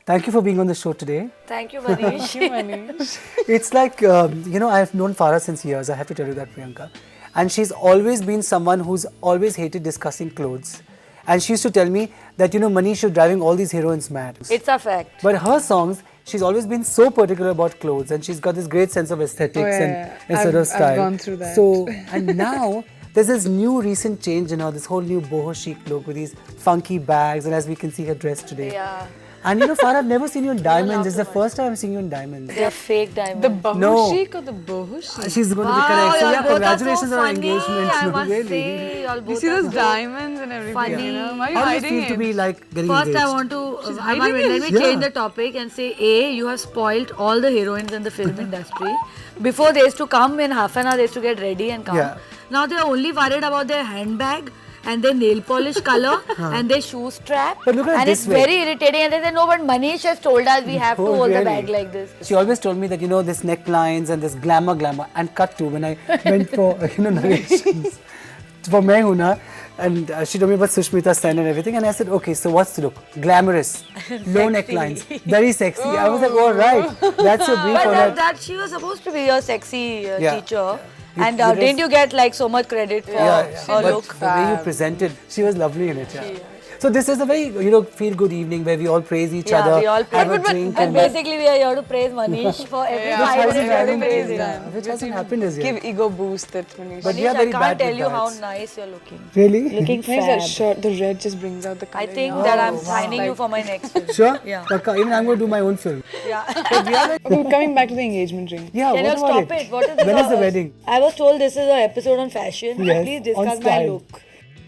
Thank you for being on the show today. Thank you, Manish. Thank you, Manish. It's like, I've known Farah since years. I have to tell you that, Priyanka. And she's always been someone who's always hated discussing clothes. And she used to tell me that, Manish, you're driving all these heroines mad. It's a fact. But her songs, she's always been so particular about clothes, and she's got this great sense of aesthetics and sort of style. I've gone through that. So, and now there's this new recent change in her, this whole new boho chic look with these funky bags, and as we can see her dress today. Yeah. And Farah, I've never seen you in diamonds. It's the first time I'm seeing you in diamonds. They're fake diamonds. The boho No. chic or the boho chic? She's going to be correct. So yeah, congratulations on her engagement. I No, must really. say, y'all You both see are those so diamonds and everything, funny. you know? Why are you How does it hiding feel to it? be like getting First, engaged? I want to hiding let me it. change Yeah. the topic and say, A, you have spoilt all the heroines in the film industry. Before, they used to come in half an hour, they used to get ready and come. Yeah. Now, they are only worried about their handbag and their nail polish color and their shoe strap. But look at it and this it's way. very irritating. And they say, no, but Manish has told us we have to Oh, hold the really? bag like this. She always told me that, this necklines and this glamour, and cut to when I went for, narrations for Main Hoon Na. And she told me about Sushmita Sen and everything. And I said, okay, so what's the look? Glamorous, low necklines, very sexy. I was like, all right, that's your brief But on that, that. she was supposed to be a sexy Yeah. teacher. You- And you guys- didn't you get like so much credit for her But look? the way you presented, she was lovely in it. Yeah. So this is a very, feel-good evening where we all praise each other, we all have a praise. drink. And basically, we are here to praise Manish for every Yeah. 5 minutes. We have to Which praise hasn't him. happened. Which hasn't happened as yet. Give ego boost that Manish. But Manish, we are I very can't bad tell with you how that. nice you're looking. Really? Looking Manish, that fab. shirt, the red just brings out the color. I think you know? that I'm wow. signing you for my next film. Sure? Yeah. Pakka. Even I'm going to do my own film. Yeah. But we are Okay, coming back to the engagement ring. Yeah, Can you what about stop it? What is this? When is the wedding? I was told this is an episode on fashion. Yes, Please on discuss my style. look.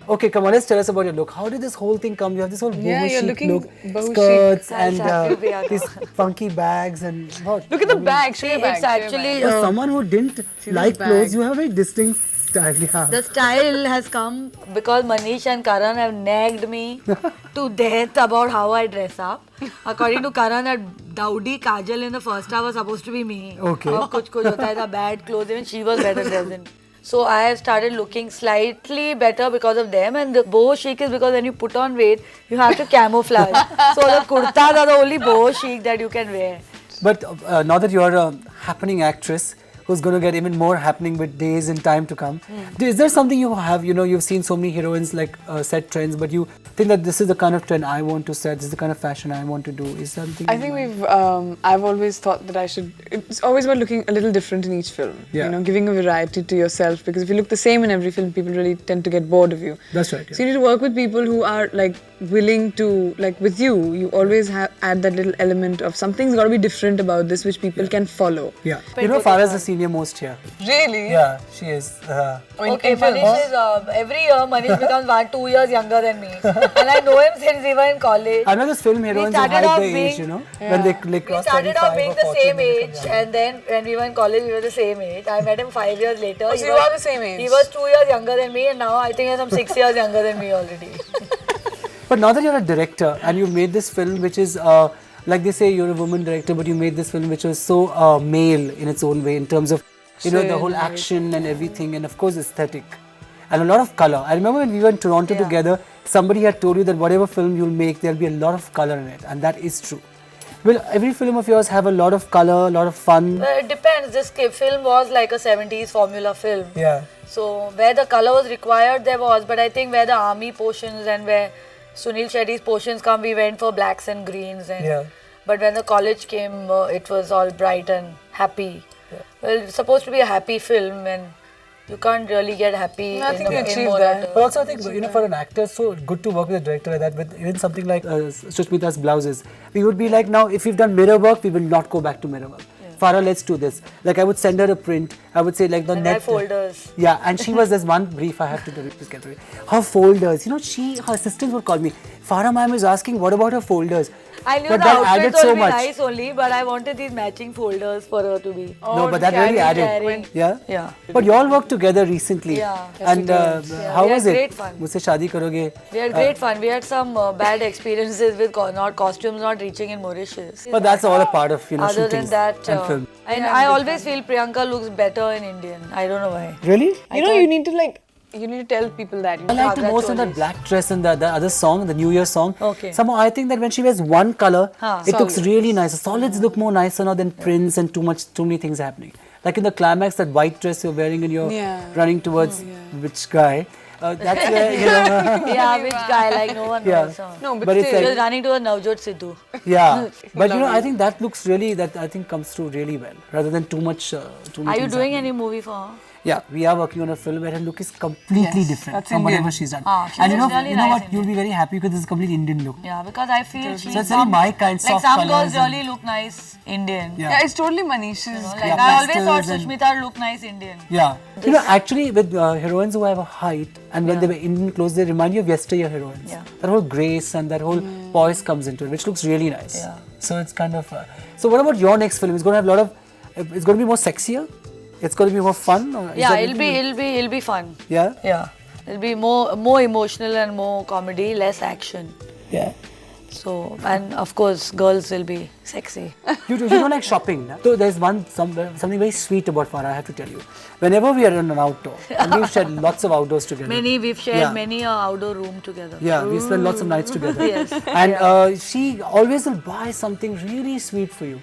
Okay, come on, let's tell us about your look. How did this whole thing come? You have this whole Yeah, boho you're chic looking look, boho chic. skirts I'll and have you, Priyanka. these funky bags and what? Look at the bag. Show your bag. It's show your actually For someone who didn't like bag. clothes, you have a very distinct style. Yeah. the style has come because Manish and Karan have nagged me to death about how I dress up. According to Karan, that dowdy Kajal in the first half was supposed to be me. Okay. Aur kuch hota hai tha, bad clothes, even she was better dressed than me. So I have started looking slightly better because of them, and the boho chic is because when you put on weight, you have to camouflage. So the kurtas are the only boho chic that you can wear. But now that you're a happening actress who's going to get even more happening with days and time to come, is there something you have, you've seen so many heroines like set trends, but you think that this is the kind of trend I want to set, this is the kind of fashion I want to do? Is something? I think I've always thought that it's always about looking a little different in each film. Yeah. Giving a variety to yourself, because if you look the same in every film, people really tend to get bored of you. That's right. Yeah. So you need to work with people who are like willing to, like with you always add that little element of something's got to be different about this which people can follow. Yeah. Farah is the senior most here. Really? Yeah, she is. Okay, Manish is every year Manish becomes 1-2 years younger than me, and I know him since we were in college. I know those film heroines who started hide off their age, being- when they We cross started 35 off being or the 40 same and they age, become young. and then when we were in college, we were the same age. I met him 5 years later. Oh, so you are the same age? He was 2 years younger than me, and now I think he's some 6 years younger than me already. But now that you're a director and you made this film which is, like they say you're a woman director, but you made this film which was so male in its own way in terms of, the whole action and everything, and of course aesthetic. And a lot of color. I remember when we were in Toronto together, somebody had told you that whatever film you'll make, there'll be a lot of color in it, and that is true. Will every film of yours have a lot of color, a lot of fun? It depends. This film was like a 70s formula film. Yeah. So where the color was required, there was. But I think where the army portions and where Sunil Shetty's portions come, we went for blacks and greens. And But when the college came, it was all bright and happy. Yeah. Well, it's supposed to be a happy film, and you can't really get happy. I think you achieved more that. But also I think, for an actor, it's so good to work with a director like that, with even something like Sushmita's blouses. We would be like, now if we've done mirror work, we will not go back to mirror work. Farah, let's do this. Like I would send her a print. I would say like the and net folders. Yeah, and she was this one brief I have to do. Please get away. Her folders. Her assistants would call me. Farah ma'am is asking, what about her folders? I knew But the that outfit added would so be much. nice only, but I wanted these matching folders for her to be. No, but that really added. carrying. Yeah? Yeah. But you all worked together recently. Yeah. And how We was had it? great fun. Mujhse shaadi karoge? We had great fun. We had some bad experiences with costumes not reaching in Mauritius. But that's all a part of, Other shooting than that, and film. and I always feel Priyanka looks better in Indian. I don't know why. Really? You need to You need to tell people that. I like the most on that black dress and the other song, the New Year song. Okay. Somehow I think that when she wears one color, it looks Solids. really nice. The solids look more nicer now than prints and too many things happening. Like in the climax, that white dress you're wearing and you're running towards which guy. That's where, you know. Yeah, which guy? Like no one knows. No, But it's She like, was running to a Navjot Sidhu. yeah. But you know, I think that looks really, that I think comes through really well. Rather than too much, too many Are you things doing happening. any movie for her? Yeah, we are working on a film where her look is completely different that's from Indian. whatever she's done. She And you know, looks really you know nice what? You'll be very happy because it's a complete Indian look. Yeah, because I feel she's So it's very my kind, like soft some colours girls really look nice Indian. Yeah, it's totally Manish's. Like Yeah, I always thought pastels and- Sushmita looked nice Indian. Yeah. You know, actually, with heroines who have a height and when they were Indian clothes, they remind you of yesteryear heroines. Yeah. That whole grace and that whole poise comes into it, which looks really nice. Yeah. So it's kind of. So what about your next film? It's going to have a lot of. It's going to be more sexier. It's going to be more fun. Or is Yeah, there it'll be fun. Yeah. Yeah, it'll be more emotional and more comedy, less action. Yeah. So, and of course, girls will be sexy. You don't like shopping, no? So there's something very sweet about Farah, I have to tell you. Whenever we are in an outdoor, and we've shared lots of outdoors together. We've shared Yeah. many outdoor room together. Yeah, we spend lots of nights together. Yes. And she always will buy something really sweet for you.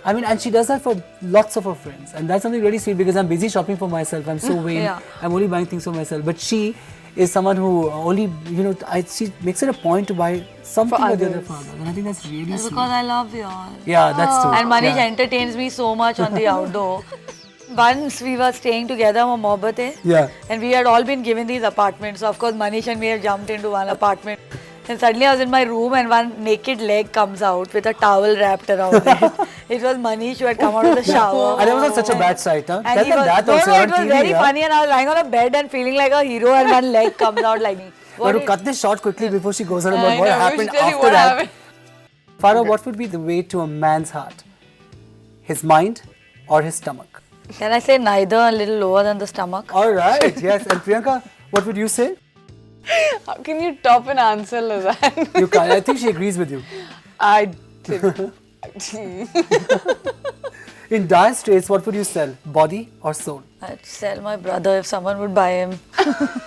I mean, and she does that for lots of her friends. And that's something really sweet because I'm busy shopping for myself. I'm so vain. Yeah. I'm only buying things for myself. But she is someone who only, you know, she makes it a point to buy something for the other for others. And I think that's really sweet. Because I love you all. Yeah, that's true. And Manish Yeah. entertains me so much on the outdoor. Once we were staying together, Mohabbat Yeah. and we had all been given these apartments. So of course, Manish and me have jumped into one apartment. And suddenly I was in my room and one naked leg comes out with a towel wrapped around it. It was Manish who had come out of the shower. And it was not such a bad sight, huh? And Tell he them was, that no, also no, on it was TV, very yeah? funny and I was lying on a bed and feeling like a hero and one leg comes out like me. But to cut this short quickly before she goes on about I what know, we happened should tell you after what that. happened. Farah, what would be the way to a man's heart? His mind or his stomach? Can I say neither, a little lower than the stomach? All right, yes. And Priyanka, what would you say? How can you top an answer like that? You can't. I think she agrees with you. I did. In dire straits, what would you sell? Body or soul? I'd sell my brother if someone would buy him.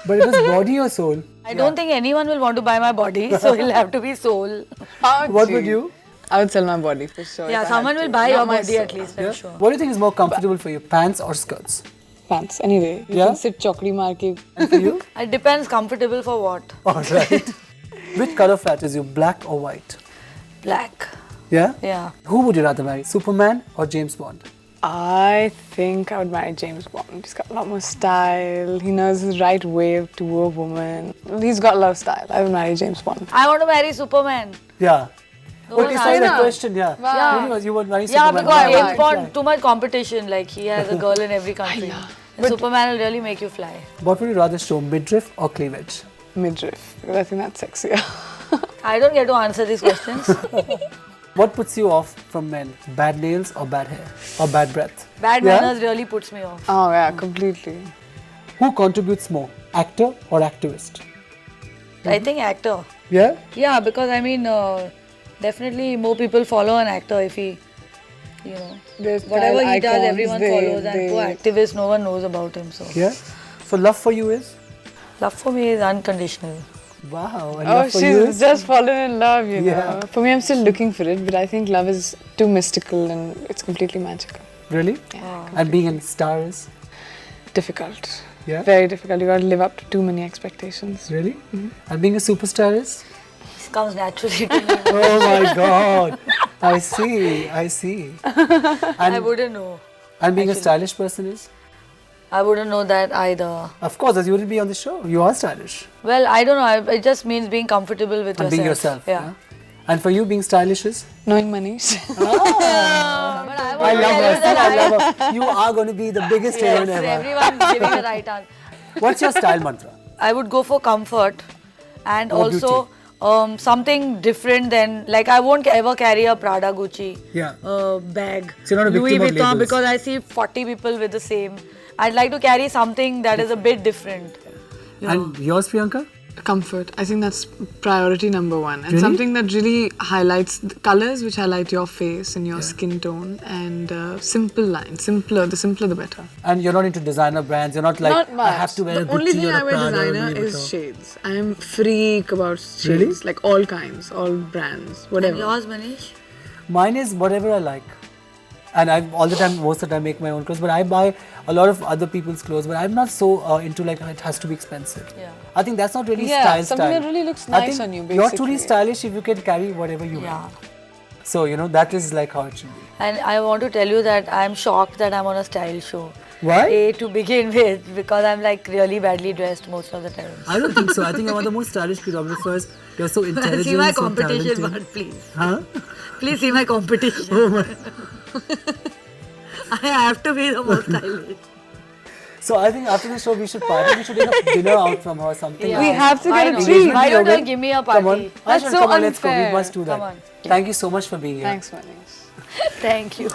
But it was body or soul? I don't think anyone will want to buy my body, so it'll have to be soul. What would you? I would sell my body for sure. Yeah, if I someone had will to. buy Not your my body soul. at least, I'm sure. What do you think is more comfortable for you, pants or skirts? Pants. Anyway, you Yeah? can sit chokri maar ke. And for you? It depends comfortable for what. All right. Which color flatters you, black or white? Black. Yeah? Yeah. Who would you rather marry, Superman or James Bond? I think I would marry James Bond. He's got a lot more style. He knows his right way to woo a woman. He's got a lot of style. I would marry James Bond. I want to marry Superman. Yeah. Those Okay, are- so the know. question, yeah. Yeah. You would marry Yeah, Superman. because Why? James Bond, too much competition. Like, he has a girl in every country. And Superman will really make you fly. What would you rather show, midriff or cleavage? Midriff. Because I think that's sexier. I don't get to answer these questions. What puts you off from men? Bad nails or bad hair? Or bad breath? Bad Yeah? manners really puts me off. Oh yeah, completely. Who contributes more, actor or activist? I think actor. Yeah? Yeah, because I mean, definitely more people follow an actor if he, you know, There's whatever style he does, icons, everyone follows. And for activists, no one knows about him. So, Yeah? So love for you is? love for me is unconditional. Wow. And Oh, love for you she's is? just fallen in love, you Yeah. know. For me, I'm still looking for it, but I think love is too mystical and it's completely magical. Really? Yeah. And being a star is? Difficult. Yeah? Very difficult. You got to live up to too many expectations. Really? And being a superstar is? This comes naturally to me. Oh my God. I see. I see. I wouldn't know. And being a stylish person is? I wouldn't know that either. Of course, as you wouldn't be on the show. You are stylish. Well, I don't know. It just means being comfortable with And yourself. being yourself. Yeah. And for you, being stylish is? Knowing Manish. But I I want to love tell her. you that I love her. You are going to be the biggest heroine yes, ever. everyone giving the right answer. What's your style mantra? I would go for comfort and Or also something different than, like, I won't ever carry a Prada Gucci Yeah. bag. So you're not a Louis victim of Vuitton labels. because I see 40 people with the same. I'd like to carry something that is a bit different. And yours, Priyanka? Comfort. I think that's priority number one. And Really? something that really highlights the colors which highlight your face and your skin tone, and simple lines. The simpler the better. And you're not into designer brands. You're not like, Not much. I have to wear a The only Gucci thing or I a wear Prada or a designer Louis is Vuitton. shades. I am freak about shades. Really? Like all kinds, all brands, whatever. And yours, Manish? Mine is whatever I like. And I most of the time make my own clothes, but I buy a lot of other people's clothes, but I'm not so into like it has to be expensive. Yeah. I think that's not really Yeah, style. something that really looks I nice think on you, You're truly basically. stylish if you can carry whatever you Yeah. want. So, that is like how it should be. And I want to tell you that I'm shocked that I'm on a style show. Why? To begin with, because I'm like really badly dressed most of the time. I don't think so. I think I'm one of the most stylish choreographers. You're so intelligent, See my so competition, talented. but please. Huh? Please see my competition. Oh my. I have to be the most stylish. So I think after the show we should party. We should take a dinner out from her or something. Yeah. We have to Why get a not? treat. Why don't you Yogan? give me a Come on. party? That's Ashwin, so come on, let's go. We unfair. must do that. Come on. Thank you so much for being here. Thanks, Manish. Thank you.